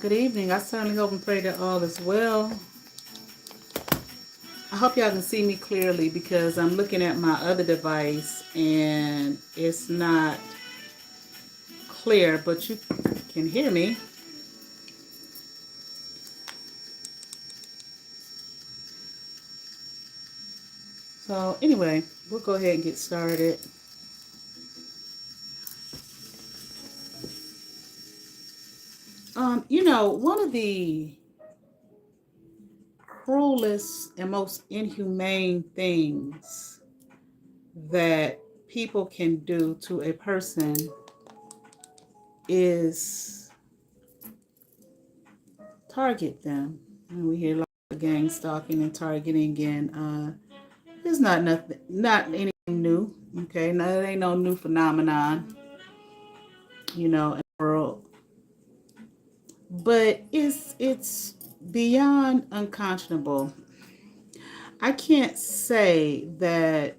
Good evening. I certainly hope and pray that all is well. I hope y'all can see me clearly because I'm looking at my other device and it's not clear, but you can hear me. So anyway, we'll go ahead and get started. One of the cruelest and most inhumane things that people can do to a person is target them. And we hear a lot of gang stalking and targeting, and it's not anything new. Okay, no, it ain't no new phenomenon, in the world. But it's beyond unconscionable. I can't say that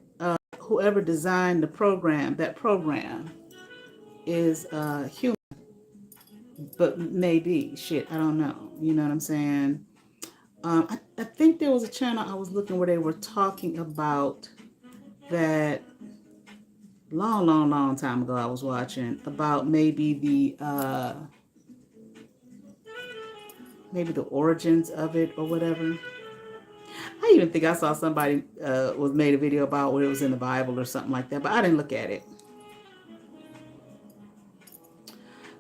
whoever designed that program, is human, but maybe shit. I don't know. You know what I'm saying? I think there was a channel I was looking where they were talking about that long, long, long time ago. I was watching about maybe the origins of it or whatever. I even think I saw somebody was made a video about where it was in the Bible or something like that, but I didn't look at it.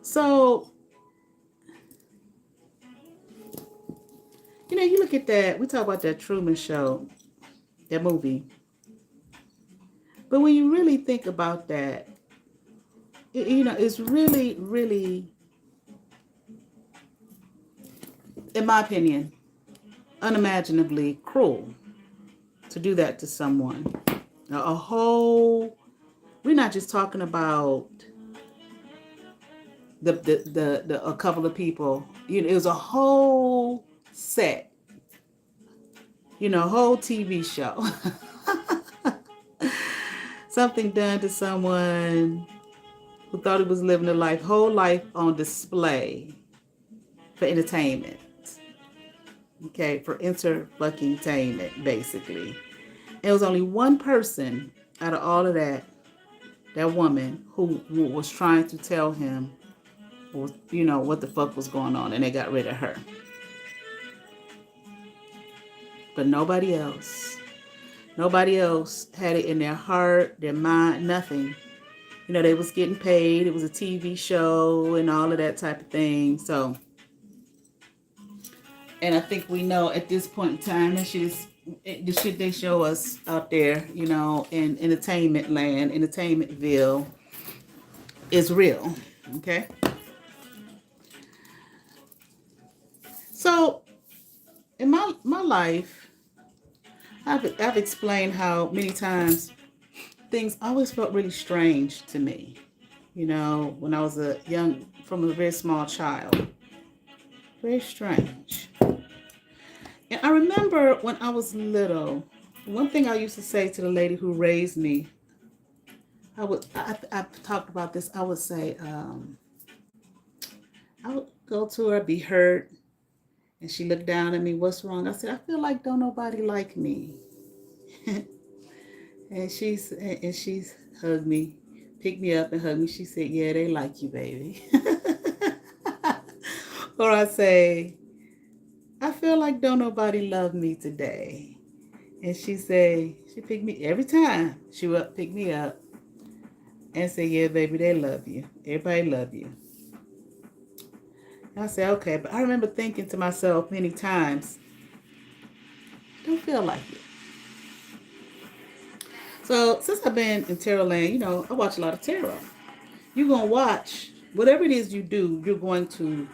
So, you look at that. We talk about that Truman Show, that movie. But when you really think about that, it's really, really, in my opinion, unimaginably cruel to do that to someone. We're not just talking about the a couple of people. It was a whole set, whole TV show. Something done to someone who thought he was living a whole life on display for entertainment. Okay, for entertainment, basically. It was only one person out of all of that woman who was trying to tell him, what the fuck was going on, and they got rid of her. But nobody else had it in their heart, their mind, nothing. They was getting paid. It was a TV show and all of that type of thing. So, and I think we know at this point in time, the shit they show us out there, in entertainment land, entertainmentville, is real. Okay. So, in my life, I've explained how many times things always felt really strange to me. When I was from a very small child. Very strange. And I remember when I was little, one thing I used to say to the lady who raised me, I've talked about this, I would say, I would go to her, be hurt, and she looked down at me, what's wrong? I said, I feel like don't nobody like me. and she's hugged me, picked me up and hugged me. She said, yeah, they like you, baby. Or I say, I feel like don't nobody love me today. And she picked me every time. She would pick me up and say, yeah, baby, they love you. Everybody love you. And I said, okay. But I remember thinking to myself many times, don't feel like it. So since I've been in tarot land, I watch a lot of tarot. You're going to watch whatever it is you do, you're going to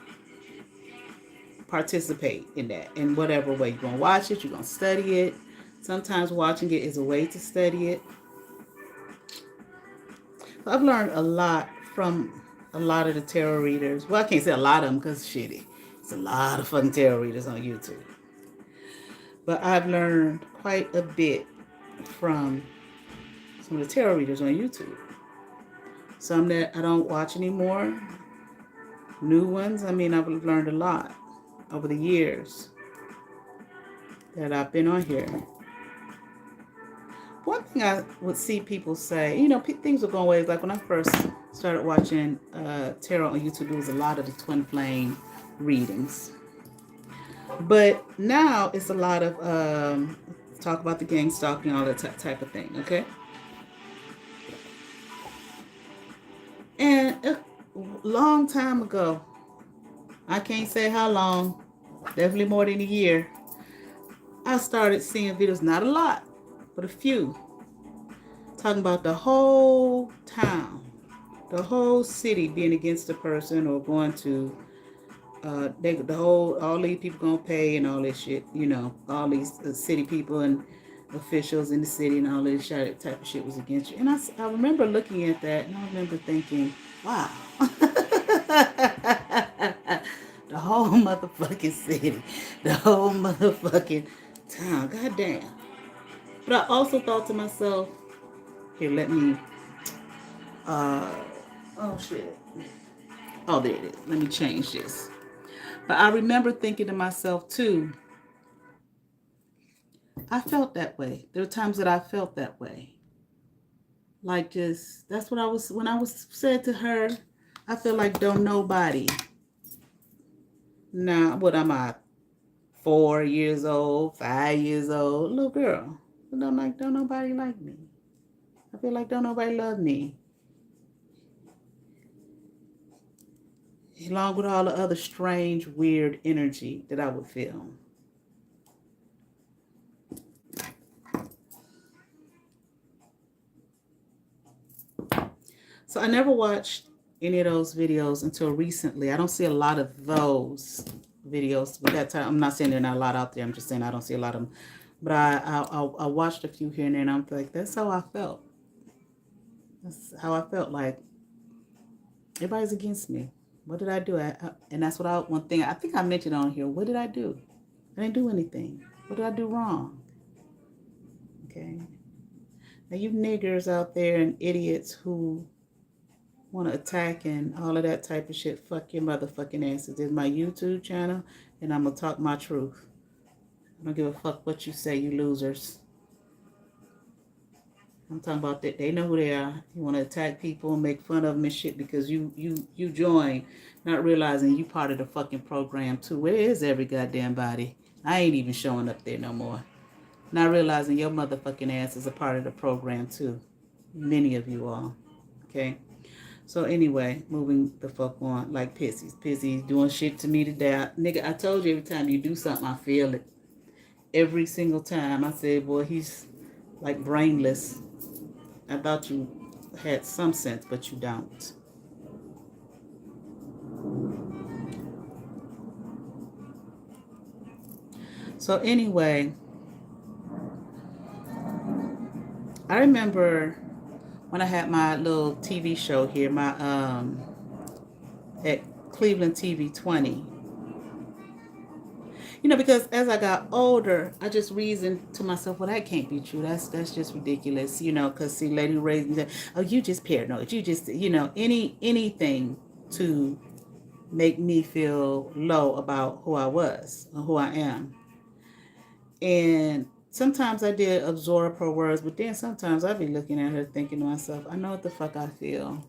participate in that in whatever way. You're going to watch it, you're going to study it. Sometimes watching it is a way to study it. So I've learned a lot from a lot of the tarot readers. Well, I can't say a lot of them because shitty. It's a lot of fucking tarot readers on YouTube. But I've learned quite a bit from some of the tarot readers on YouTube. Some that I don't watch anymore. New ones, I mean, I've learned a lot over the years that I've been on here. One thing I would see people say, things were going ways. Like when I first started watching tarot on YouTube, there was a lot of the twin flame readings. But now it's a lot of talk about the gang stalking, all that type of thing, okay? And a long time ago, I can't say how long, definitely more than a year, I started seeing videos, not a lot, but a few, talking about the whole town, the whole city being against the person or going to, all these people gonna pay and all this shit, all these city people and officials in the city and all this type of shit was against you. And I remember looking at that and I remember thinking, wow. The whole motherfucking city, the whole motherfucking town, goddamn. But I also thought to myself, here, let me, oh shit. Oh, there it is. Let me change this. But I remember thinking to myself too, I felt that way. There were times that I felt that way. Like just, that's what I was, when I was said to her, I feel like don't nobody. Now, what am I? 4 years old, 5 years old, little girl. Don't nobody like me. I feel like don't nobody love me. Along with all the other strange, weird energy that I would feel. So I never watched any of those videos until recently. I don't see a lot of those videos. But that time, I'm not saying there's not a lot out there. I'm just saying I don't see a lot of them. But I watched a few here and there, and I'm like, that's how I felt. That's how I felt. Like everybody's against me. What did I do? And that's one thing I think I mentioned on here. What did I do? I didn't do anything. What did I do wrong? Okay. Now you niggers out there and idiots who want to attack and all of that type of shit, fuck your motherfucking asses. This is my YouTube channel, and I'm going to talk my truth. I don't give a fuck what you say, you losers. I'm talking about that. They know who they are. You want to attack people and make fun of them and shit because you join, not realizing you part of the fucking program too. Where is every goddamn body? I ain't even showing up there no more. Not realizing your motherfucking ass is a part of the program too. Many of you all. Okay? So anyway, moving the fuck on like pissies. Pissies doing shit to me today. Nigga, I told you every time you do something, I feel it. Every single time. I said, boy, he's like brainless. I thought you had some sense, but you don't. So anyway, I remember when I had my little TV show here, at Cleveland TV 20. Because as I got older, I just reasoned to myself, well, that can't be true. That's just ridiculous, because see, Lady raised me, oh, you just paranoid. You just, anything to make me feel low about who I was or who I am. And sometimes I did absorb her words, but then sometimes I'd be looking at her thinking to myself, I know what the fuck I feel.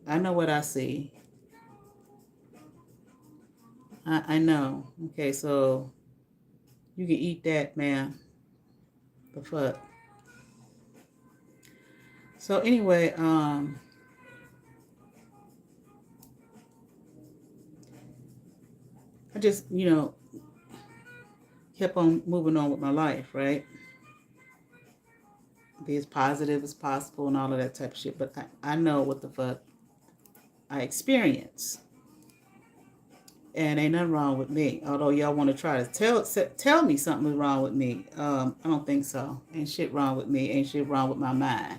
I know what I see. I know. Okay, so you can eat that, man. The fuck. So anyway, I just, kept on moving on with my life, right? Be as positive as possible and all of that type of shit. But I know what the fuck I experience. And ain't nothing wrong with me. Although y'all want to try to tell me something is wrong with me. I don't think so. Ain't shit wrong with me. Ain't shit wrong with my mind.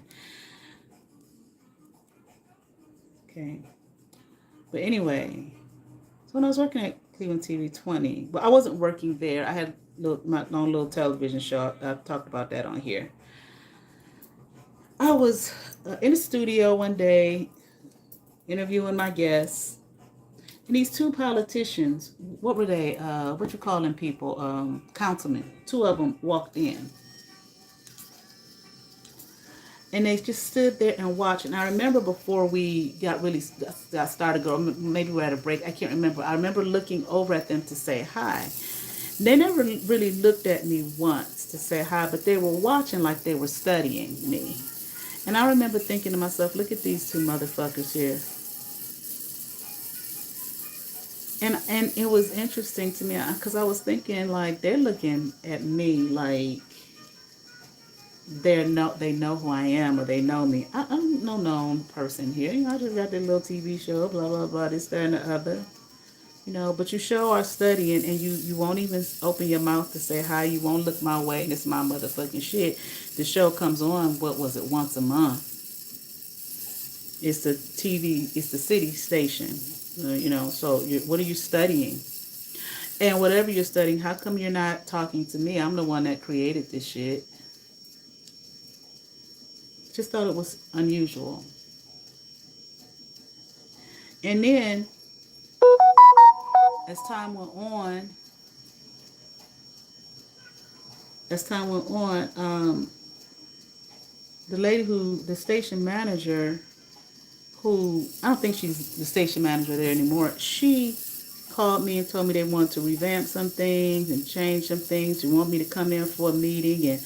Okay. But anyway, so when I was working at Cleveland TV 20, but I wasn't working there. I had my own little television show. I talked about that on here. I was in the studio one day interviewing my guests. And these two politicians, what were they? What you call them people? Councilmen. Two of them walked in, and they just stood there and watched. And I remember before we got started, maybe we were at a break. I can't remember. I remember looking over at them to say hi. They never really looked at me once to say hi, but they were watching like they were studying me. And I remember thinking to myself, look at these two motherfuckers here. And it was interesting to me because I was thinking like they're looking at me like they know who I am or they know me. I'm no known person here. You know, I just got that little TV show, blah blah blah, this, that, and the other. You know, but you show our studying and you won't even open your mouth to say hi. You won't look my way, and it's my motherfucking shit. The show comes on, what was it, once a month. It's the TV, it's the city station. You know, so what are you studying? And whatever you're studying, how come you're not talking to me? I'm the one that created this shit. Just thought it was unusual. And then, as time went on, the lady the station manager, who, I don't think she's the station manager there anymore, she called me and told me they wanted to revamp some things and change some things. They want me to come in for a meeting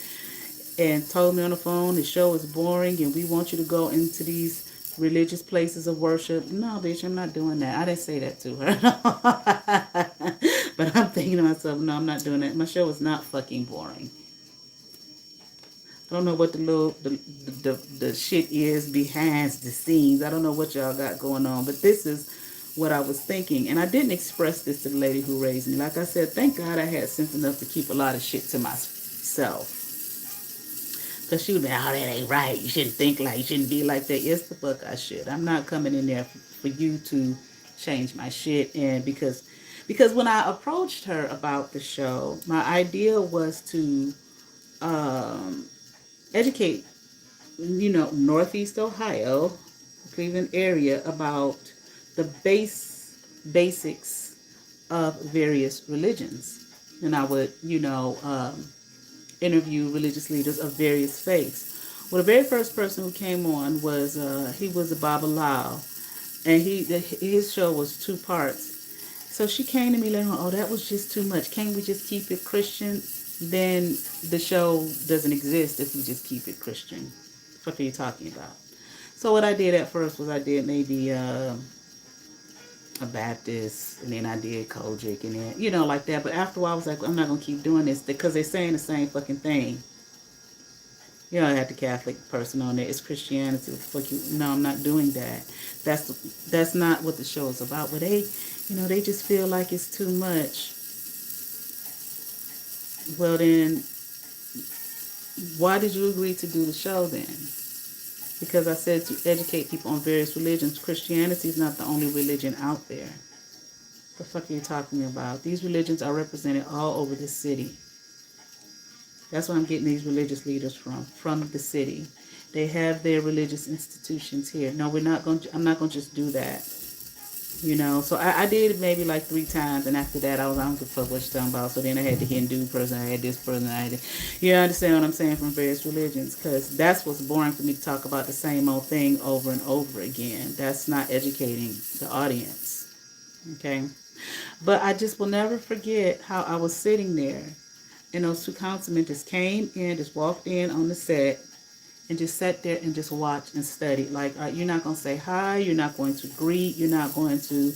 and told me on the phone the show is boring and we want you to go into these religious places of worship. No, bitch, I'm not doing that. I didn't say that to her. But I'm thinking to myself, no, I'm not doing that. My show is not fucking boring. I don't know what the shit is behind the scenes. I don't know what y'all got going on, but this is what I was thinking. And I didn't express this to the lady who raised me. Like I said, thank God I had sense enough to keep a lot of shit to myself. Because she would be, oh, that ain't right. You shouldn't think like, you shouldn't be like that. Yes, the fuck I should. I'm not coming in there for you to change my shit. And because when I approached her about the show, my idea was to um, educate, Northeast Ohio, Cleveland area about the basics of various religions. And I would, interview religious leaders of various faiths. Well, the very first person who came on was he was a Babalao, and his show was two parts. So she came to me later on, oh, that was just too much. Can't we just keep it Christian? Then the show doesn't exist if we just keep it Christian. What are you talking about? So what I did at first was I did maybe a Baptist, and then I did Kojic, and then, like that. But after a while, I was like, I'm not going to keep doing this because they're saying the same fucking thing. I had the Catholic person on there. It's Christianity. What the fuck you? No, I'm not doing that. That's not what the show is about. But they just feel like it's too much. Well, then, why did you agree to do the show then? Because I said to educate people on various religions. Christianity is not the only religion out there. The fuck are you talking about? These religions are represented all over the city. That's where I'm getting these religious leaders from the city. They have their religious institutions here. No, I'm not going to just do that. So I did maybe like 3 times, and after that I don't give a fuck what you're talking about. So then I had the Hindu person, I had this person, you understand what I'm saying, from various religions, because that's what's boring for me to talk about the same old thing over and over again. That's not educating the audience, okay? But I just will never forget how I was sitting there, and those two councilmen just came in, just walked in on the set, and just sat there and just watched and studied. Like, you're not going to say hi, you're not going to greet, you're not going to,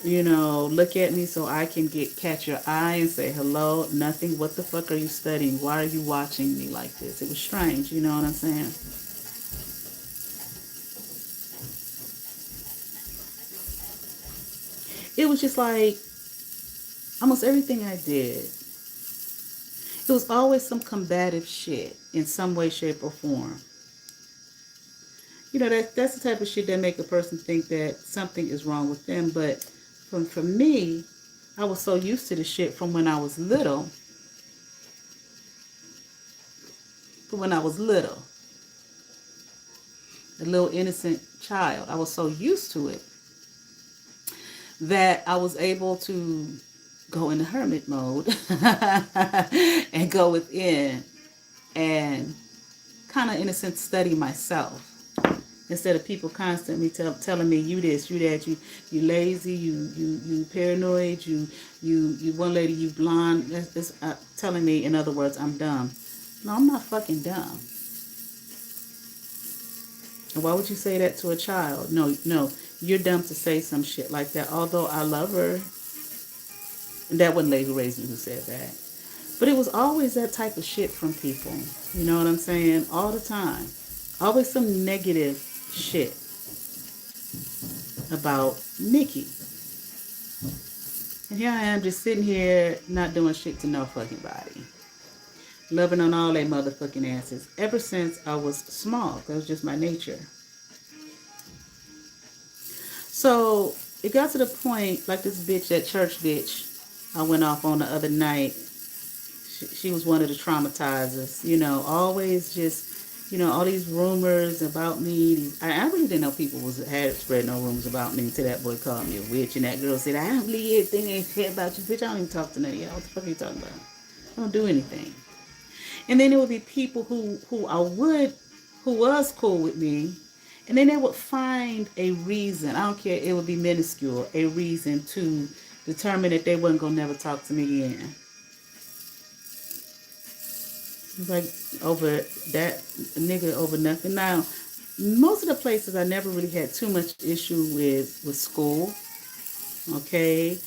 look at me so I can catch your eye and say hello, nothing. What the fuck are you studying? Why are you watching me like this? It was strange, you know what I'm saying? It was just like, almost everything I did, it was always some combative shit in some way, shape, or form. That's the type of shit that make a person think that something is wrong with them. But for me, I was so used to the shit from when I was little. A little innocent child. I was so used to it. that I was able to go into hermit mode and go within and kind of, in a sense, study myself. Instead of people constantly telling me you this, you that, you lazy, you paranoid, you one lady, you blonde. It's telling me, in other words, I'm dumb. No, I'm not fucking dumb. And why would you say that to a child? No, no, you're dumb to say some shit like that. Although I love her, and that wasn't Lady Raisin who said that. But it was always that type of shit from people. You know what I'm saying? All the time. Always some negative shit about Nikki. And here I am just sitting here not doing shit to no fucking body. Loving on all they motherfucking asses. Ever since I was small. That was just my nature. So it got to the point, like this bitch, that church bitch I went off on the other night. She was one of the traumatizers. You know, always just, you know, all these rumors about me. I really didn't know people had spread no rumors about me until that boy called me a witch. And that girl said, I don't believe anything they said about you. Bitch, I don't even talk to none of y'all. What the fuck are you talking about? I don't do anything. And then there would be people who was cool with me. And then they would find a reason. I don't care. It would be minuscule. A reason to determine that they wasn't going to never talk to me again. Like, over that nigga, over nothing. Now, most of the places I never really had too much issue with school. Okay.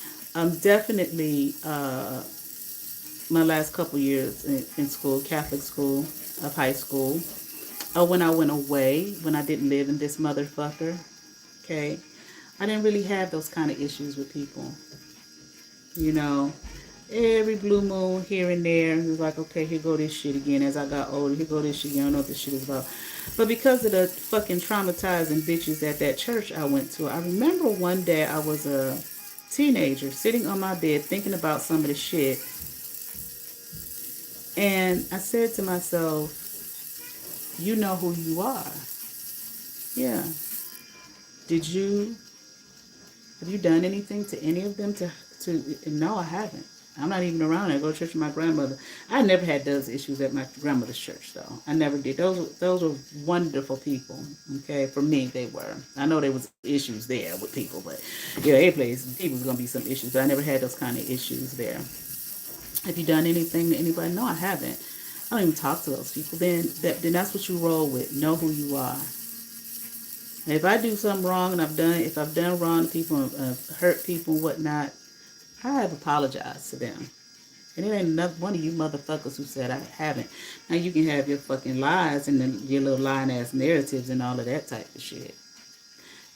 Definitely my last couple years in school, Catholic school, of high school. When I went away, when I didn't live in this motherfucker. Okay. I didn't really have those kind of issues with people. You know, every blue moon here and there, it was like, okay, here go this shit again. As I got older, here go this shit again. I don't know what this shit is about. But because of the fucking traumatizing bitches at that church I went to, I remember one day I was a teenager sitting on my bed thinking about some of the shit. And I said to myself, you know who you are. Yeah. Have you done anything to any of them to no, I haven't. I'm not even around. I go to church with my grandmother. I never had those issues at my grandmother's church, though. I never did. Those were wonderful people. Okay, for me, they were. I know there was issues there with people, but yeah, every place, people's gonna be some issues. But I never had those kind of issues there. Have you done anything to anybody? No, I haven't. I don't even talk to those people. Then that's what you roll with. Know who you are. And if I do something wrong and if I've done wrong to people and hurt people and whatnot, I have apologized to them. And it ain't enough one of you motherfuckers who said I haven't. Now you can have your fucking lies and your little lying ass narratives and all of that type of shit.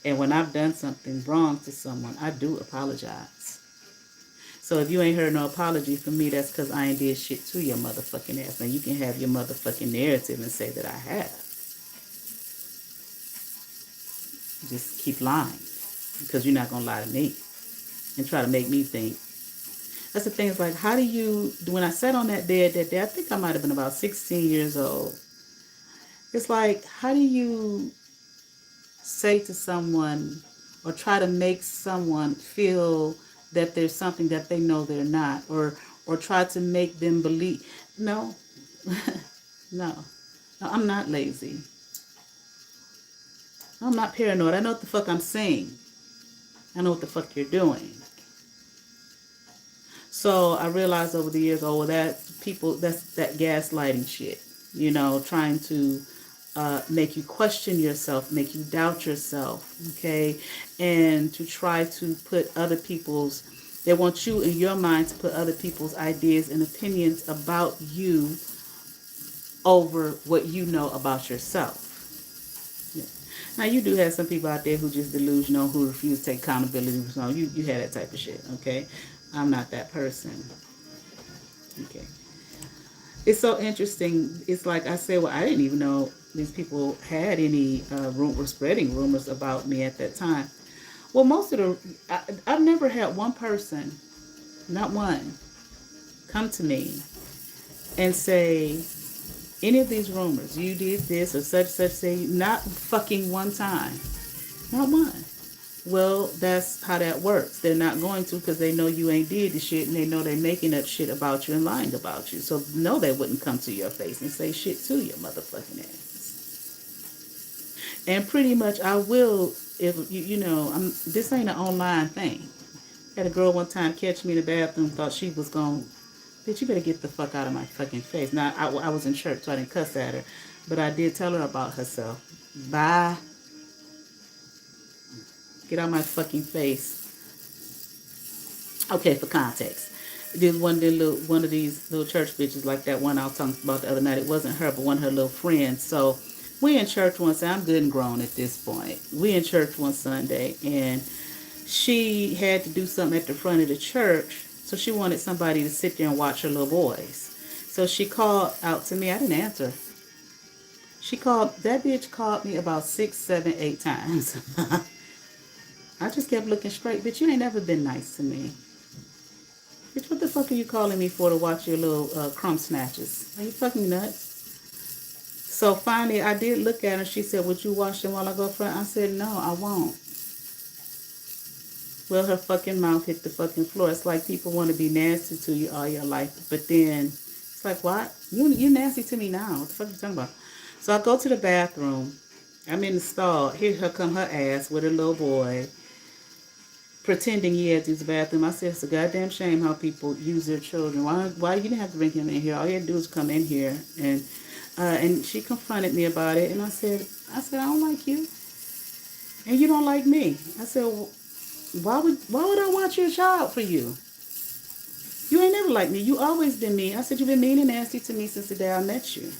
And when I've done something wrong to someone, I do apologize. So if you ain't heard no apology from me, that's because I ain't did shit to your motherfucking ass. Now you can have your motherfucking narrative and say that I have. Just keep lying. Because you're not going to lie to me. And try to make me think. That's the thing. It's like, how do you, when I sat on that bed that day, I think I might have been about 16 years old. It's like, how do you say to someone or try to make someone feel that there's something that they know they're not, or try to make them believe? No. No, I'm not lazy. I'm not paranoid. I know what the fuck I'm saying. I know what the fuck you're doing. So I realized over the years, that's that gaslighting shit. You know, trying to make you question yourself, make you doubt yourself, okay? And to try to put other people's, they want you in your mind to put other people's ideas and opinions about you over what you know about yourself. Yeah. Now, you do have some people out there who just delusional, who refuse to take accountability. So you have that type of shit, okay? I'm not that person. Okay. It's so interesting. It's like I said, well, I didn't even know these people had any were spreading rumors about me at that time. Well, most of I've never had one person, not one, come to me and say, any of these rumors, you did this or such, say, not fucking one time. Not one. Well, that's how that works. They're not going to because they know you ain't did the shit and they know they're making up shit about you and lying about you. So no, they wouldn't come to your face and say shit to your motherfucking ass. And pretty much I will if you know, this ain't an online thing. Had a girl one time catch me in the bathroom, thought she was going, bitch, you better get the fuck out of my fucking face. Now, I was in church, so I didn't cuss at her. But I did tell her about herself. Bye. Get out my fucking face. Okay, for context. There's one of these little church bitches like that one I was talking about the other night. It wasn't her, but one of her little friends. So we in church one Sunday. I'm good and grown at this point. We in church one Sunday, and she had to do something at the front of the church, so she wanted somebody to sit there and watch her little boys. So she called out to me. I didn't answer. That bitch called me about 6, 7, 8 times. I just kept looking straight. Bitch, you ain't never been nice to me. Bitch, what the fuck are you calling me for to watch your little crumb snatches? Are you fucking nuts? So finally, I did look at her. She said, would you wash them while I go front? I said, no, I won't. Well, her fucking mouth hit the fucking floor. It's like people want to be nasty to you all your life. But then, it's like, what? You nasty to me now. What the fuck are you talking about? So I go to the bathroom. I'm in the stall. Here her come her ass with her little boy, pretending he had to use the bathroom. I said, it's a goddamn shame how people use their children. Why you didn't have to bring him in here? All you had to do is come in here. And she confronted me about it. And I said, I don't like you. And you don't like me. I said, well, why would I want your child for you? You ain't never liked me. You always been mean. I said, you've been mean and nasty to me since the day I met you.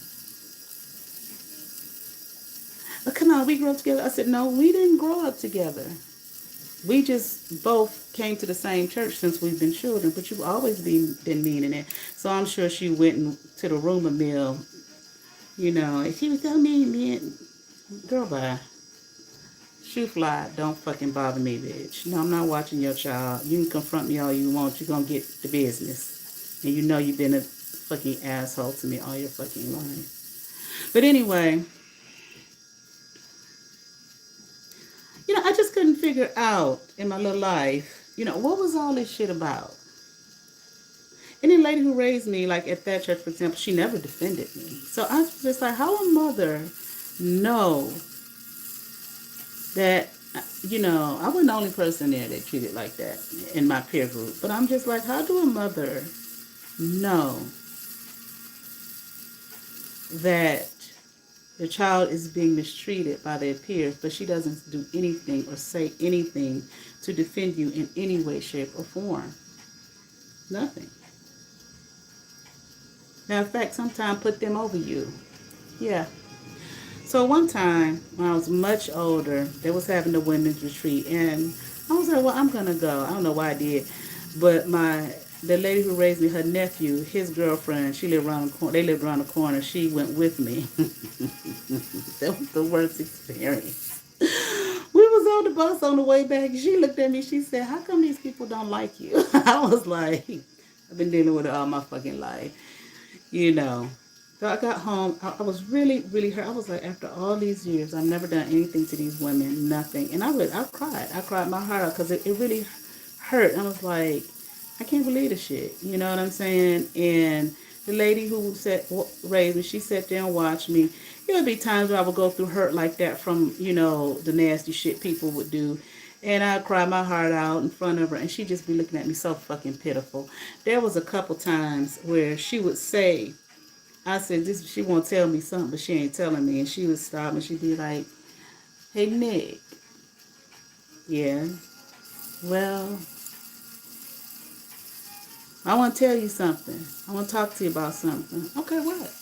But come on, we grew up together. I said, no, we didn't grow up together. We just both came to the same church since we've been children, but you've always been mean in it. So I'm sure she went to the rumor mill, you know, and she was so mean. Girl, bye. Shoe fly, don't fucking bother me, bitch. No, I'm not watching your child. You can confront me all you want. You're going to get the business. And you know you've been a fucking asshole to me all your fucking life. But anyway, you know, I just couldn't figure out in my little life, you know, what was all this shit about? And the lady who raised me, like at that church, for example, she never defended me. So I was just like, how a mother know that, you know, I wasn't the only person there that treated like that in my peer group. But I'm just like, how do a mother know that the child is being mistreated by their peers, but she doesn't do anything or say anything to defend you in any way, shape, or form? Nothing. Matter of fact, sometimes put them over you. Yeah. So one time, when I was much older, they was having the women's retreat, and I was like, well, I'm going to go. I don't know why I did. But the lady who raised me, her nephew, his girlfriend, they lived around the corner. She went with me. That was the worst experience. We was on the bus on the way back. She looked at me. She said, how come these people don't like you? I was like, I've been dealing with it all my fucking life. You know. So I got home. I was really, really hurt. I was like, after all these years, I've never done anything to these women, nothing. And I cried. I cried my heart out because it really hurt. I was like, I can't believe this shit. You know what I'm saying? And the lady who raised me, she sat there and watched me. There would be times where I would go through hurt like that from, you know, the nasty shit people would do. And I'd cry my heart out in front of her, and she'd just be looking at me so fucking pitiful. There was a couple times where she would say, I said, she won't tell me something, but she ain't telling me. And she would stop and she'd be like, hey, Nick. Yeah. Well, I want to tell you something. I want to talk to you about something. Okay, what?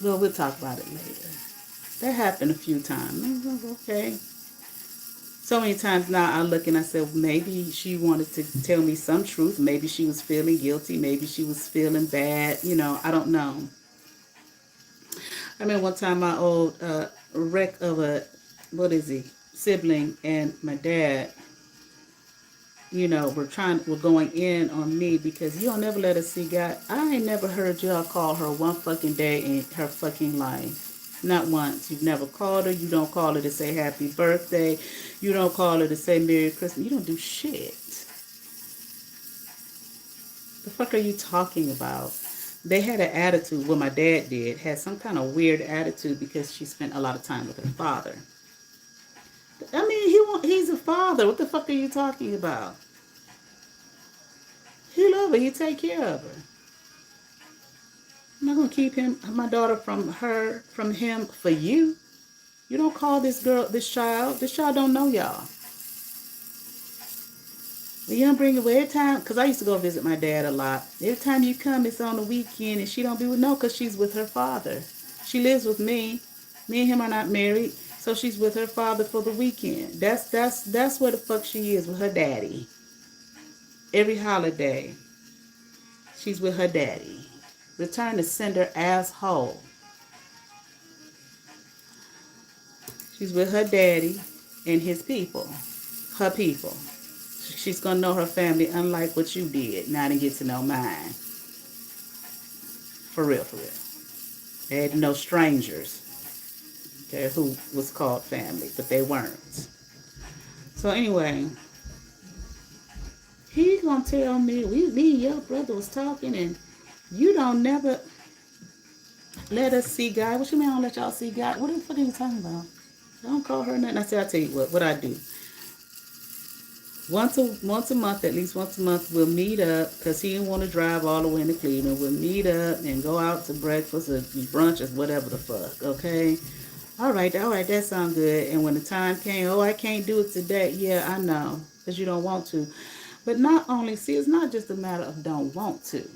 Well, we'll talk about it later. That happened a few times. I was like, okay. So many times now I look and I said, maybe she wanted to tell me some truth. Maybe she was feeling guilty. Maybe she was feeling bad. You know, I don't know. I remember one time my old wreck of a, sibling and my dad, you know, were going in on me because you don't never let us see God. I ain't never heard y'all call her one fucking day in her fucking life. Not once. You've never called her. You don't call her to say happy birthday. You don't call her to say Merry Christmas. You don't do shit. The fuck are you talking about? They had an attitude, well, my dad did, had some kind of weird attitude because she spent a lot of time with her father. I mean, he's a father. What the fuck are you talking about? He love her. He take care of her. I'm not gonna keep my daughter from him for you. You don't call this child. This child don't know y'all. Well, you don't bring it every time, because I used to go visit my dad a lot. Every time you come, it's on the weekend, and she don't be with, no, because she's with her father. She lives with me. Me and him are not married, so she's with her father for the weekend. That's where the fuck she is, with her daddy. Every holiday, she's with her daddy. Return to sender asshole. She's with her daddy and his people. Her people. She's going to know her family, unlike what you did. Now to get to know mine. For real, for real. They had no strangers. Okay, who was called family, but they weren't. So anyway, he going to tell me, me and your brother was talking, and you don't never let us see God. What you mean I don't let y'all see God? What the fuck are you talking about? Don't call her nothing. I said, I'll tell you what I do. Once a month, at least once a month, we'll meet up, because he didn't want to drive all the way into Cleveland. We'll meet up and go out to breakfast or brunch or whatever the fuck, okay? All right, that sounds good. And when the time came, I can't do it today. Yeah, I know, because you don't want to. But not only, see, it's not just a matter of don't want to.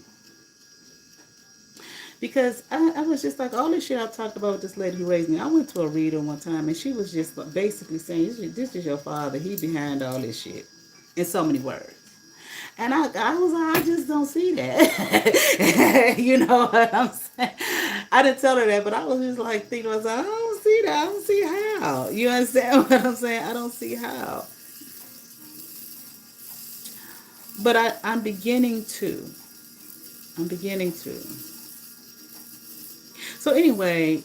Because I was just like, all this shit I talked about with this lady who raised me. I went to a reader one time, and she was just basically saying, this is your father. He behind all this shit. In so many words. And I was like, I just don't see that. You know what I'm saying? I didn't tell her that, but I was just like thinking, I was like, I don't see that. I don't see how. You understand what I'm saying? I don't see how. But I'm beginning to. I'm beginning to. So anyway,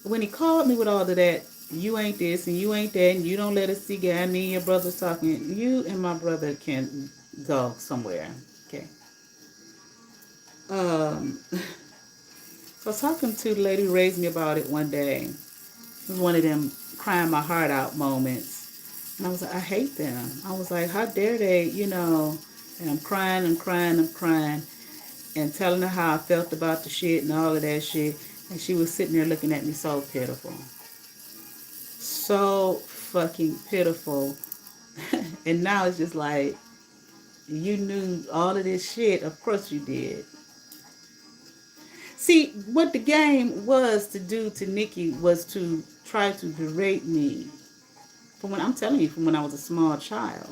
when he called me with all of that, you ain't this and you ain't that, and you don't let us see God, me and your brother's talking, you and my brother can go somewhere. Okay. So I was talking to the lady who raised me about it one day. It was one of them crying my heart out moments. And I was like, I hate them. I was like, how dare they, and I'm crying, and telling her how I felt about the shit and all of that shit. And she was sitting there looking at me so pitiful. So fucking pitiful. And now it's just like, you knew all of this shit. Of course you did. See, what the game was to do to Nikki was to try to berate me from when, I'm telling you, from when I was a small child.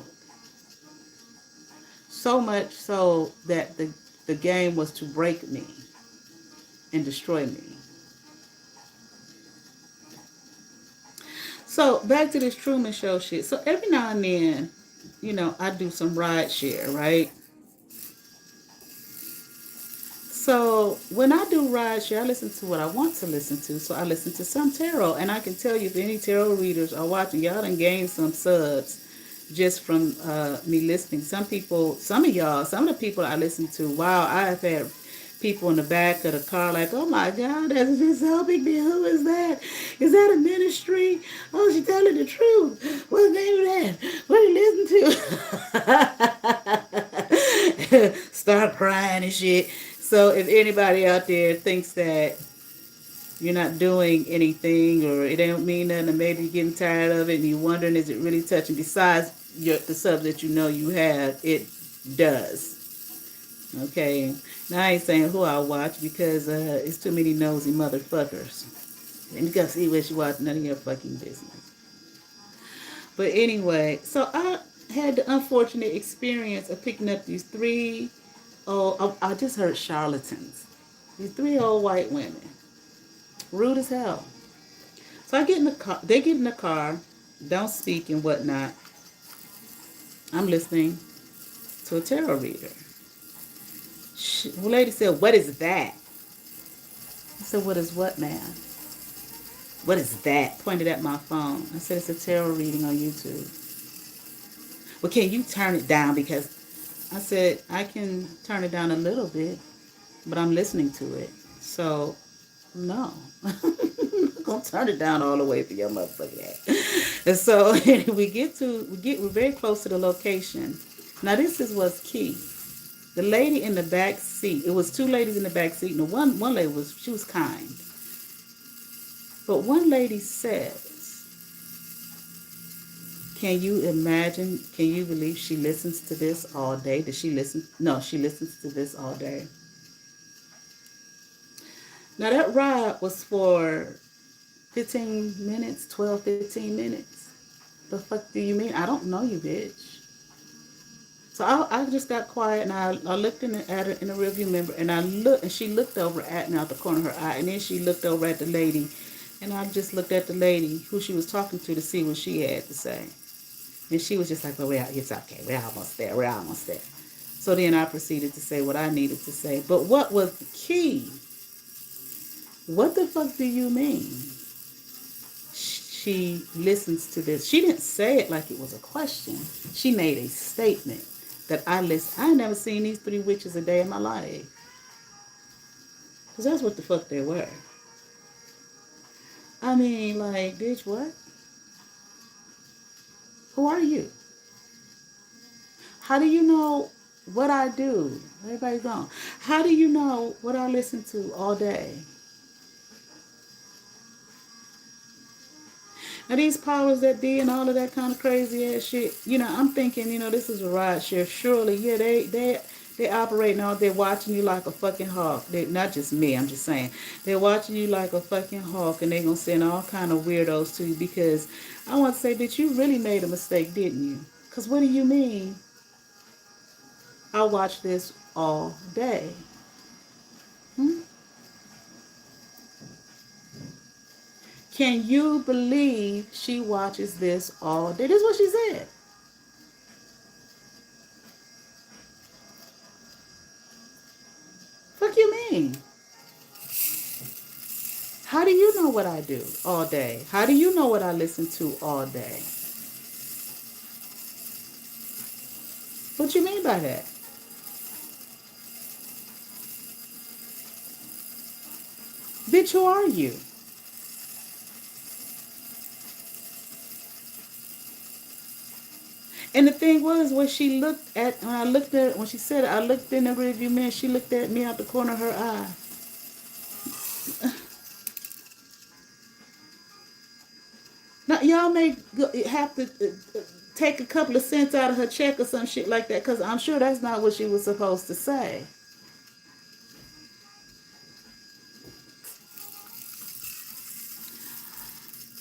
So much so that the game was to break me and destroy me. So back to this Truman Show shit. So every now and then, I do some ride share, right? So when I do ride share, I listen to what I want to listen to. So I listen to some tarot. And I can tell you, if any tarot readers are watching, y'all done gained some subs just from me listening. Some of the people I listen to, wow, I have had people in the back of the car like, oh my God, that's just so big deal. Who is that? Is that a ministry? Oh, she's telling the truth. What's the name of that? What are you listening to? Start crying and shit. So if anybody out there thinks that you're not doing anything, or it don't mean nothing, or maybe you're getting tired of it and you're wondering, is it really touching? Besides the subs that you have, it does. Okay? Now I ain't saying who I watch, because it's too many nosy motherfuckers. And you gotta see what you watch, none of your fucking business. But anyway, so I had the unfortunate experience of picking up these three, I just heard charlatans. These three old white women. Rude as hell. So I get in the car. They get in the car, don't speak and whatnot. I'm listening to a tarot reader. The lady said, "What is that?" I said, "What is what, ma'am?" What is that? Pointed at my phone. I said, it's a tarot reading on YouTube. Well, can you turn it down? Because I said, I can turn it down a little bit, but I'm listening to it. So, no. I'm gonna turn it down all the way for your motherfucking ass. And so we're very close to the location. Now this is what's key. The lady in the back seat, it was two ladies in the back seat, and one lady she was kind. But one lady says, can you imagine, can you believe she listens to this all day? Does she listen? No, she listens to this all day. Now that ride was for 15 minutes, 12, 15 minutes. The fuck do you mean? I don't know you, bitch. So I just got quiet and I looked at her in the rearview mirror and I looked and she looked over at me out the corner of her eye and then she looked over at the lady and I just looked at the lady who she was talking to see what she had to say. And she was just like, well, it's okay. We're almost there. We're almost there. So then I proceeded to say what I needed to say. But what was the key? What the fuck do you mean? She listens to this. She didn't say it like it was a question. She made a statement that I listen. I never seen these three witches a day in my life. Because that's what the fuck they were. I mean, like, bitch, what? Who are you? How do you know what I do? Everybody's gone. How do you know what I listen to all day? Now these powers that be and all of that kind of crazy ass shit, I'm thinking, this is a ride share. Surely, yeah, they operating out there watching you like a fucking hawk. They not just me, I'm just saying. They're watching you like a fucking hawk and they're gonna send all kind of weirdos to you because I want to say, bitch, you really made a mistake, didn't you? Because what do you mean? I watch this all day. Hmm? Can you believe she watches this all day? This is what she said. Fuck you mean? How do you know what I do all day? How do you know what I listen to all day? What you mean by that? Bitch, who are you? And the thing was, when she looked at, when she said it, I looked in the rearview mirror, she looked at me out the corner of her eye. Now, y'all may have to take a couple of cents out of her check or some shit like that, because I'm sure that's not what she was supposed to say.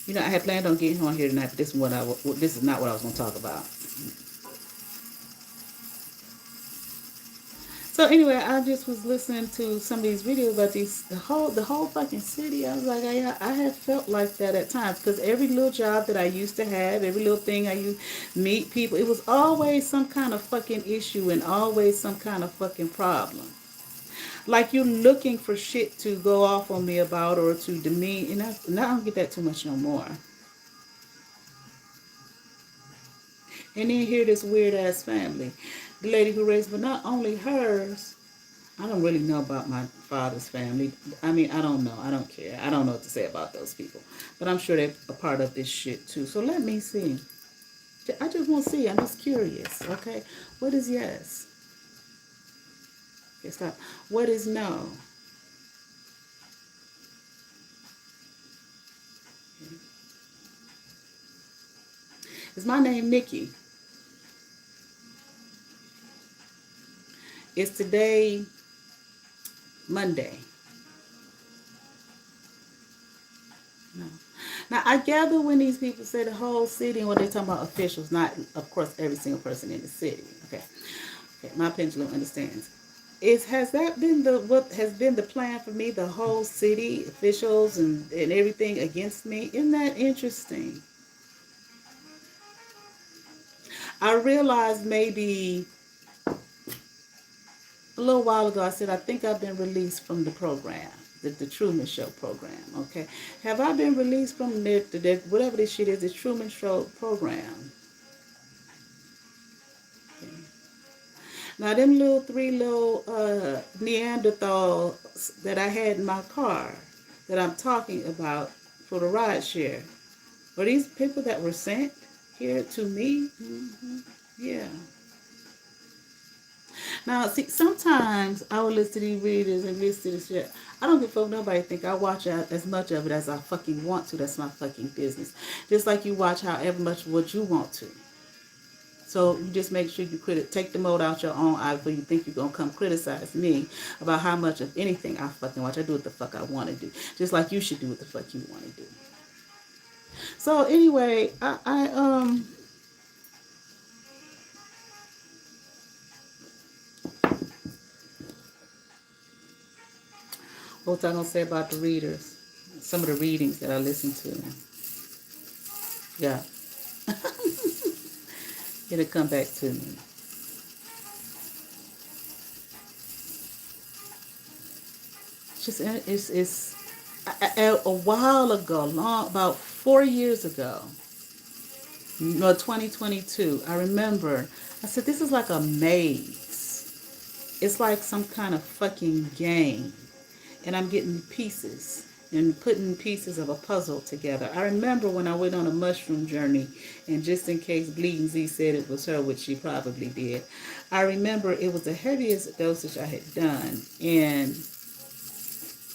I had planned on getting on here tonight, but this is not what I was going to talk about. So anyway, I just was listening to some of these videos about the whole fucking city. I was like, I have felt like that at times because every little job that I used to have, every little thing I used meet people, it was always some kind of fucking issue and always some kind of fucking problem. Like you're looking for shit to go off on me about or to demean, and I don't get that too much no more. And then here this weird ass family, the lady who raised, but not only hers. I don't really know about my father's family. I mean, I don't know. I don't care. I don't know what to say about those people. But I'm sure they're a part of this shit too. So let me see. I just want to see. I'm just curious. Okay. What is yes? Okay, stop. What is no? Is my name Nikki? Is today Monday? No. Now, I gather when these people say the whole city and what they're talking about officials, not, of course, every single person in the city. Okay. Okay, my pendulum understands. Has that been what has been the plan for me? The whole city officials and everything against me. Isn't that interesting? I realized maybe a little while ago. I said I think I've been released from the program. the Truman Show program. Okay, have I been released from the whatever this shit is, the Truman Show program? Okay. Now them little three little Neanderthals that I had in my car that I'm talking about for the ride share, were these people that were sent here to me? Mm-hmm. Yeah. Now, see, sometimes I will listen to these readers and listen to this shit. I don't give a fuck nobody think I watch out as much of it as I fucking want to. That's my fucking business. Just like you watch however much what you want to. So you just make sure you take the mold out your own eye before you think you're gonna come criticize me about how much of anything I fucking watch. I do what the fuck I want to do. Just like you should do what the fuck you want to do. So anyway, I what was I gonna say about the readers? Some of the readings that I listen to. Yeah. It'll come back to me. It's a while ago, about 4 years ago, no, 2022. I remember. I said this is like a maze. It's like some kind of fucking game, and I'm getting pieces and putting pieces of a puzzle together. I remember when I went on a mushroom journey, and just in case Bleeding Z said it was her, which she probably did, I remember it was the heaviest dosage I had done, and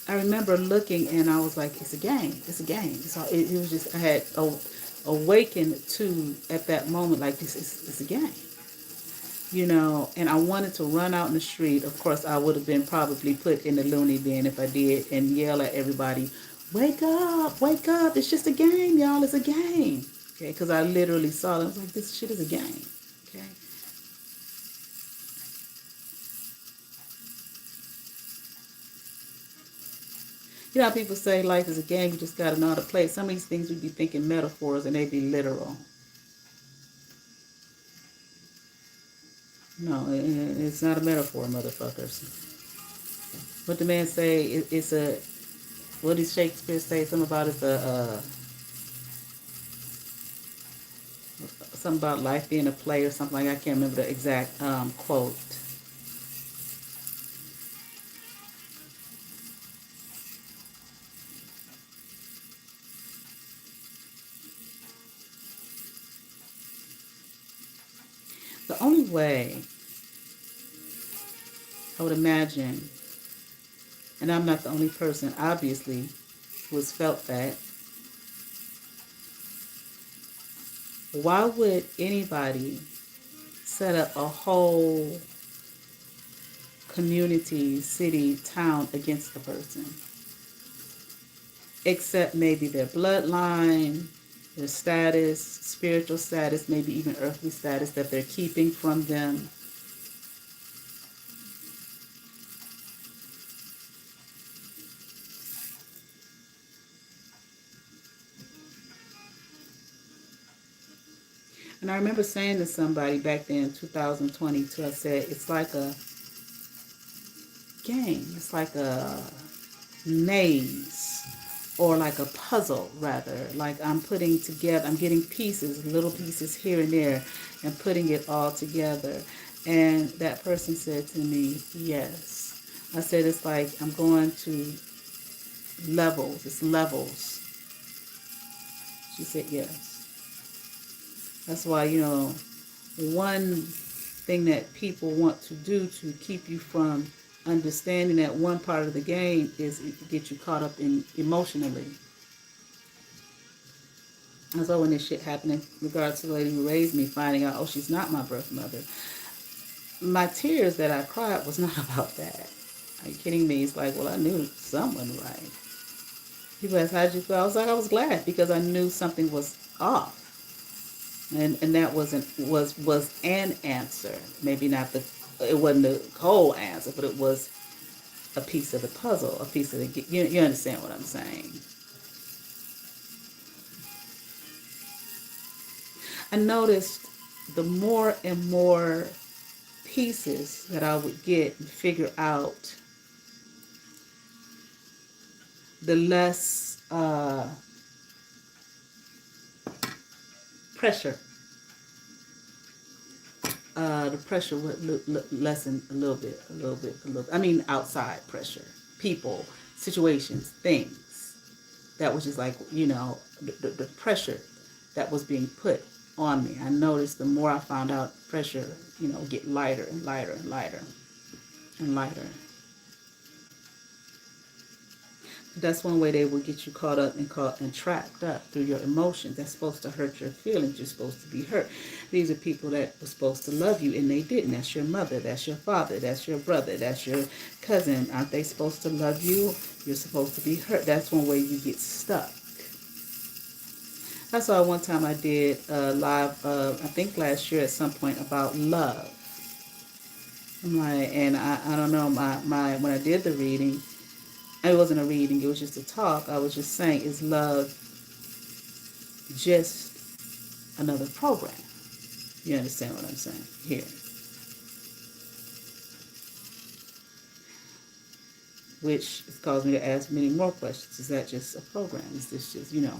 I remember looking and I was like, it's a game. It's a game. So it was just, I had awakened to, at that moment, like, it's a game. You know, and I wanted to run out in the street. Of course, I would have been probably put in the loony bin if I did and yell at everybody, wake up, wake up. It's just a game, y'all. It's a game. Okay, because I literally saw them. I was like, this shit is a game. Okay. You know how people say life is a game, you just got to know how to play. Some of these things we be thinking metaphors and they be literal. No, it's not a metaphor, motherfuckers. What the man say, it's a, what did Shakespeare say? Something about it's something about life being a play or something like that. I can't remember the exact quote. The only way I would imagine, and I'm not the only person, obviously, who has felt that, why would anybody set up a whole community, city, town against a person? Except maybe their bloodline, their status, spiritual status, maybe even earthly status that they're keeping from them. And I remember saying to somebody back then in 2022, I said, it's like a game. It's like a maze or like a puzzle, rather. Like I'm putting together, I'm getting pieces, little pieces here and there, and putting it all together. And that person said to me, yes. I said, it's like I'm going to levels. It's levels. She said, yes. That's why, one thing that people want to do to keep you from understanding that one part of the game is to get you caught up in emotionally. And so when this shit happened in regards to the lady who raised me, finding out, oh, she's not my birth mother, my tears that I cried was not about that. Are you kidding me? It's like, well, I knew someone right. People asked, how'd you feel? I was like, I was glad because I knew something was off. And that was an answer. Maybe not it wasn't the whole answer, but it was a piece of the puzzle, a piece of the, you understand what I'm saying. I noticed the more and more pieces that I would get and figure out the less pressure. The pressure would lessen a little bit, a little bit, a little bit. I mean, outside pressure, people, situations, things. That was just like, the pressure that was being put on me. I noticed the more I found out pressure, get lighter and lighter and lighter and lighter. That's one way they will get you caught up and trapped up through your emotions. That's supposed to hurt your feelings. You're supposed to be hurt. These are people that were supposed to love you and they didn't. That's your mother. That's your father. That's your brother. That's your cousin. Aren't they supposed to love you? You're supposed to be hurt. That's one way you get stuck. I saw one time I did a live, I think last year at some point, about love. I'm like, and I don't know, my when I did the reading, it wasn't a reading, it was just a talk. I was just saying, is love just another program? You understand what I'm saying here? Which has caused me to ask many more questions. Is that just a program? Is this just, a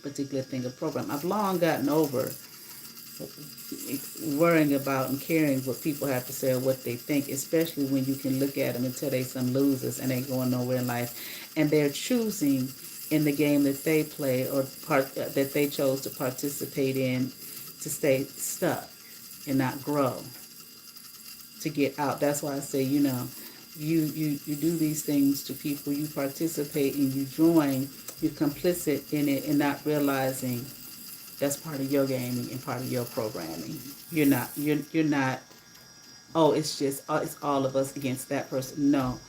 particular thing, a program? I've long gotten over worrying about and caring what people have to say or what they think, especially when you can look at them and tell they some losers and they going nowhere in life, and they're choosing in the game that they play or that they chose to participate in to stay stuck and not grow, to get out. That's why I say, you do these things to people, you participate and you join, you're complicit in it and not realizing that's part of your gaming and part of your programming. You're not, oh, it's just, it's all of us against that person. No.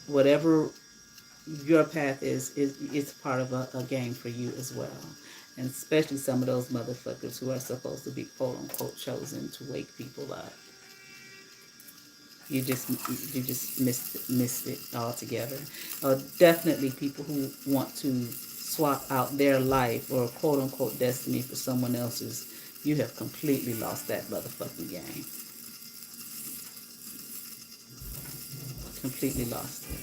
Whatever your path is it's part of a game for you as well. And especially some of those motherfuckers who are supposed to be quote unquote chosen to wake people up. You just missed it altogether. Definitely people who want to swap out their life or quote unquote destiny for someone else's, you have completely lost that motherfucking game. Completely lost it.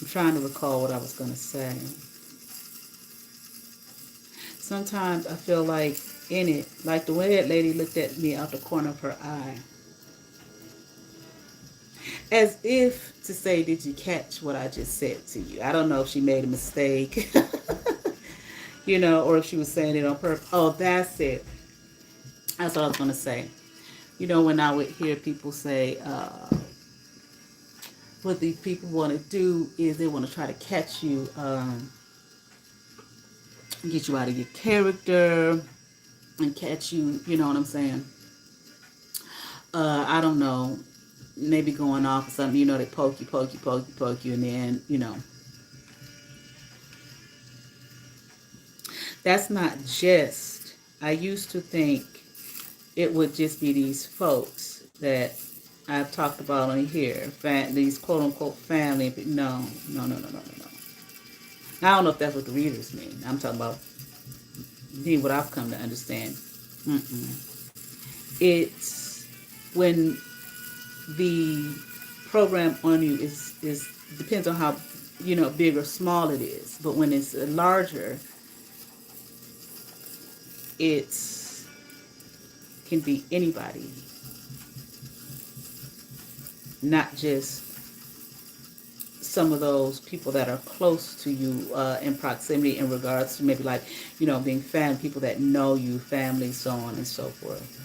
I'm trying to recall what I was going to say. Sometimes I feel like in it, like the way that lady looked at me out the corner of her eye, as if to say, did you catch what I just said to you? I don't know if she made a mistake, or if she was saying it on purpose. Oh, that's it. That's what I was going to say. When I would hear people say, what these people want to do is they want to try to catch you, get you out of your character, and catch you, you know what I'm saying? I don't know, maybe going off or something, they poke you, and then, that's not just, I used to think it would just be these folks that I've talked about on here, these quote unquote family, but no. I don't know if that's what the readers mean. I'm talking about me, what I've come to understand. It's when the program on you is depends on how big or small it is. But when it's larger, it's can be anybody, not just some of those people that are close to you in proximity in regards to maybe like, being family, people that know you, family, so on and so forth.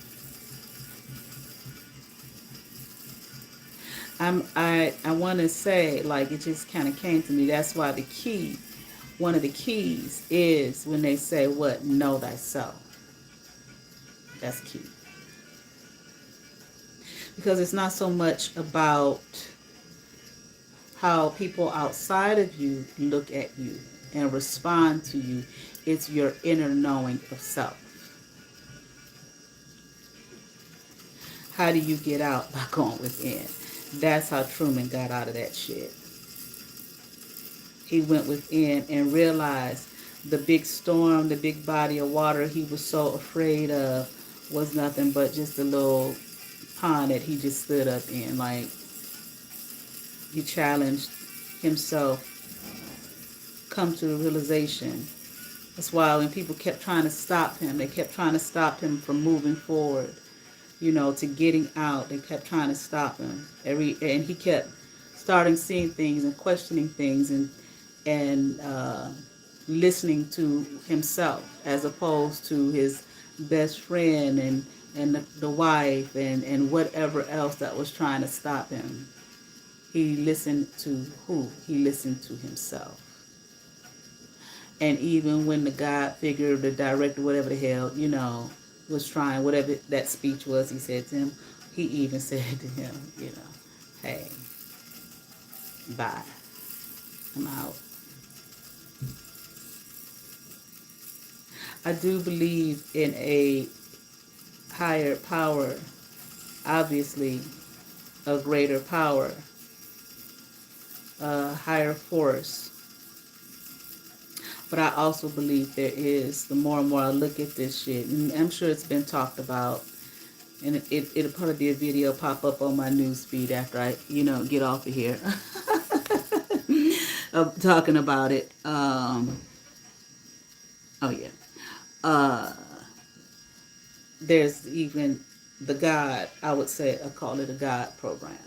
I want to say, like, it just kind of came to me. That's why one of the keys is when they say, what? Know thyself. That's key. Because it's not so much about how people outside of you look at you and respond to you. It's your inner knowing of self. How do you get out? By going within. That's how Truman got out of that shit. He went within and realized the big storm, the big body of water he was so afraid of was nothing but just a little pond that he just stood up in. Like, he challenged himself, come to the realization. That's why when people kept trying to stop him, they kept trying to stop him from moving forward, to getting out. They kept trying to stop him. And he kept starting seeing things and questioning things, and listening to himself as opposed to his best friend and the wife and whatever else that was trying to stop him. He listened to who? He listened to himself. And even when the God figure, the director, whatever the hell, was trying, whatever that speech was, he said to him, he even said to him, hey, bye, I'm out. I do believe in a higher power, obviously a greater power, a higher force. But I also believe there is, the more and more I look at this shit, and I'm sure it's been talked about, and it'll probably be a video pop up on my news feed after I, get off of here. Of talking about it. Oh yeah. There's even the God, I would say, I call it a God program.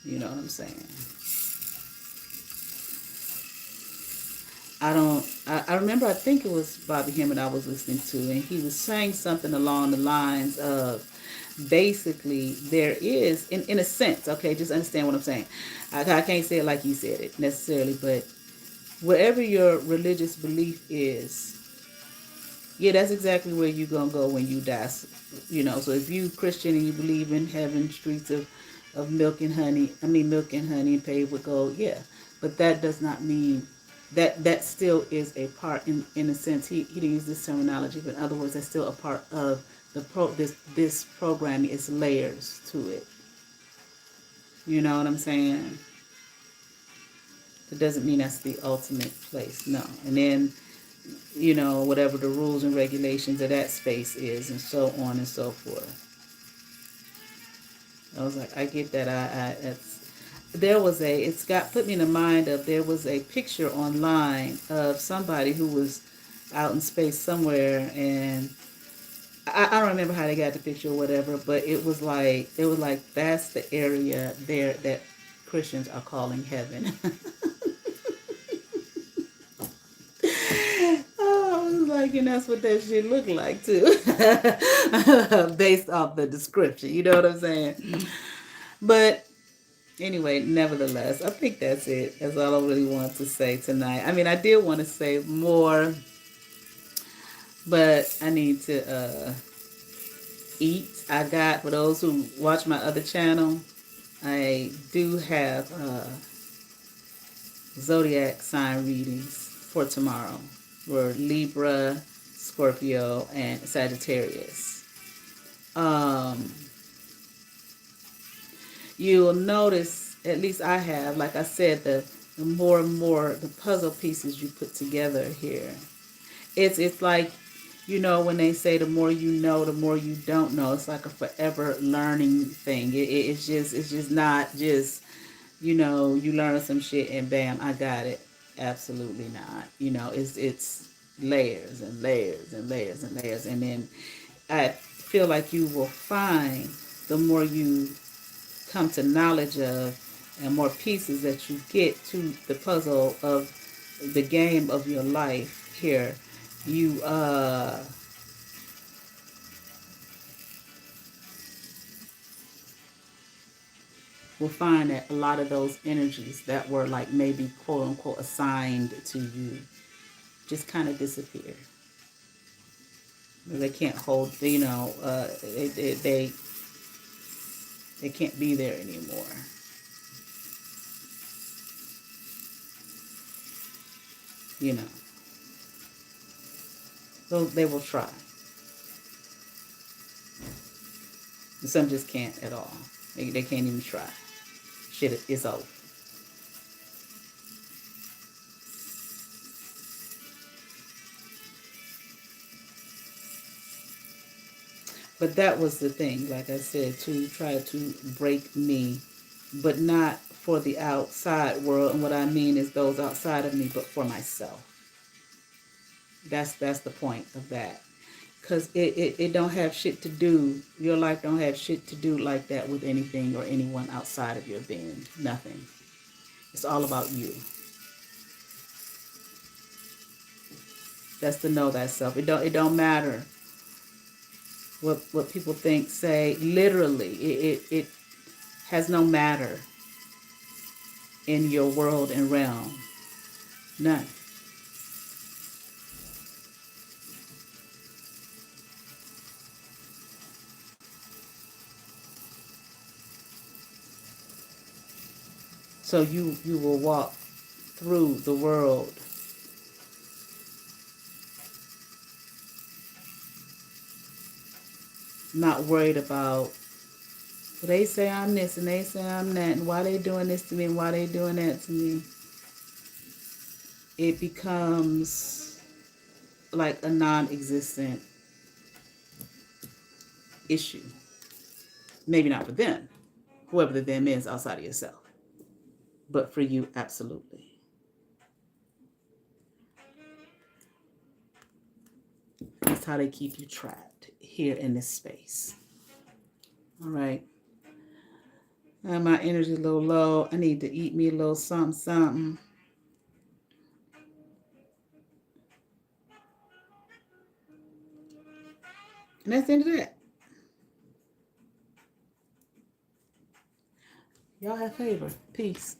You know what I'm saying? I remember, I think it was Bobby Hemmett I was listening to, and he was saying something along the lines of, basically, there is, in a sense, okay, just understand what I'm saying. I can't say it like you said it necessarily, but wherever your religious belief is, yeah, that's exactly where you're going to go when you die. So if you Christian and you believe in heaven, streets of milk and honey, milk and honey paved with gold, yeah. But that does not mean that still is a part, in a sense, he didn't use this terminology, but in other words, that's still a part of this programming. It's layers to it. You know what I'm saying? It doesn't mean that's the ultimate place, no. And then, whatever the rules and regulations of that space is, and so on and so forth. I was like, I get that. It's got put me in the mind of, there was a picture online of somebody who was out in space somewhere, and I don't remember how they got the picture or whatever, but it was like that's the area there that Christians are calling heaven. Oh, I was like, and that's what that shit looked like too, based off the description. You know what I'm saying? But anyway, nevertheless, I think that's it. That's all I really want to say tonight. I did want to say more, but I need to eat. I got, for those who watch my other channel, I do have zodiac sign readings for tomorrow. For Libra, Scorpio, and Sagittarius. You'll notice, at least I have, like I said, the more and more the puzzle pieces you put together here. It's like, when they say the more you know, the more you don't know. It's like a forever learning thing. It's just not just, you learn some shit and bam, I got it. Absolutely not. It's layers and layers and layers and layers. And then I feel like you will find, the more you come to knowledge of and more pieces that you get to the puzzle of the game of your life here, you will find that a lot of those energies that were like maybe quote unquote assigned to you just kind of disappear. They can't hold, they can't be there anymore. So they will try. And some just can't at all. They can't even try. Shit is over. But that was the thing, like I said, to try to break me, but not for the outside world. And what I mean is those outside of me, but for myself. That's the point of that. Because it don't have shit to do, your life don't have shit to do like that with anything or anyone outside of your being. Nothing. It's all about you. That's to know thyself. It don't matter what people think, say. Literally, it has no matter in your world and realm. None. So you will walk through the world not worried about, well, they say I'm this and they say I'm that, and why they doing this to me and why they doing that to me. It becomes like a non-existent issue. Maybe not for them, whoever the them is outside of yourself, but for you, absolutely. That's how they keep you trapped here in this space. All right. My energy a little low. I need to eat me a little something, something. And that's the end of that. Y'all have favor. Peace.